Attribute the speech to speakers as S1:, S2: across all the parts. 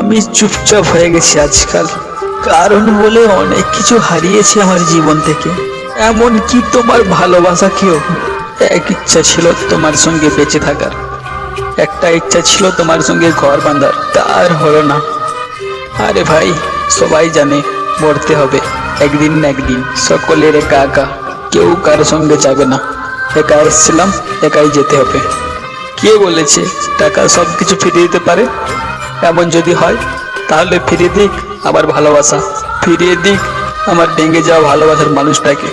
S1: আমি চুপচাপ হয়ে গেছি আজকাল, কারণ বলে অনেক কিছু হারিয়েছি আমার জীবন থেকে, এমনকি তোমার ভালোবাসাকেও। এক ইচ্ছা ছিল তোমার সঙ্গে বেঁচে থাকার, একটা ইচ্ছা ছিল তোমার সঙ্গে ঘর বাঁধার, তার হলো না। আরে ভাই, সবাই জানে মরতে হবে একদিন না একদিন, সকলের একা একা, কেউ কারো সঙ্গে যাবে না। একা এসেছিলাম, একাই যেতে হবে। কে বলেছে টাকা সব কিছু ফিরিয়ে দিতে পারে? এমন যদি হয় তাহলে ফিরিয়ে দিক আমার ভালোবাসা, ফিরিয়ে দিক আমার ভেঙে যাওয়া ভালোবাসার মানুষটাকে,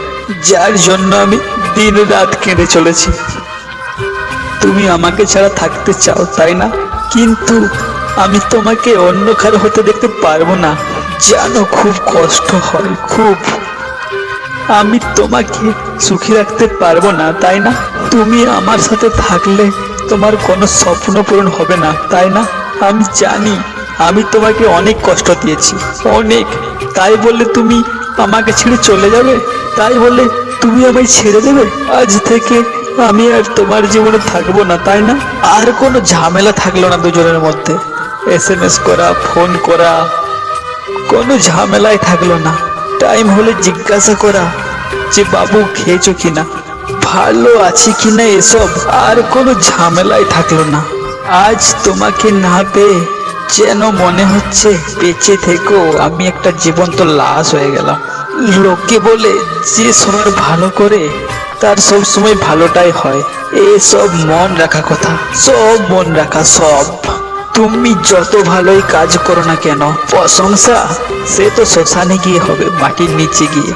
S1: যার জন্য আমি দিন রাত কেঁদে চলেছি। তুমি আমাকে ছাড়া থাকতে চাও, তাই না? কিন্তু আমি তোমাকে অন্য কারো হতে দেখতে পারবো না, জানো খুব কষ্ট হয়, খুব। আমি তোমাকে সুখী রাখতে পারবো না, তাই না? তুমি আমার সাথে থাকলে তোমার কোনো স্বপ্ন পূরণ হবে না, তাই না? আমি জানি আমি তোমাকে অনেক কষ্ট দিয়েছি, অনেক। তাই বলে তুমি আমাকে ছেড়ে চলে যাবে? তাই বলে তুমি আমায় ছেড়ে দেবে? আজ থেকে আমি আর তোমার জীবনে থাকবো না, তাই না? আর কোনো ঝামেলা থাকলো না দুজনের মধ্যে, SMS করা, ফোন করা, কোনো ঝামেলাই থাকলো না। টাইম হলে জিজ্ঞাসা করা যে বাবু খেয়েছো কিনা, ভালো আছি কিনা, এসব আর কোনো ঝামেলাই থাকলো না। আজ তোমাকে না পেয়ে যেন মনে হচ্ছে বেঁচে থেকেও আমি একটা জীবন্ত লাশ হয়ে গেলাম। লোকে বলে যে সবার ভালো করে তার সব সময় ভালোটাই হয়, এসব মন রাখা কথা, সব মন রাখা, সব। তুমি যত ভালোই কাজ করো না কেন, প্রশংসা সে তো শ্মশানে গিয়ে হবে, মাটির নিচে গিয়ে।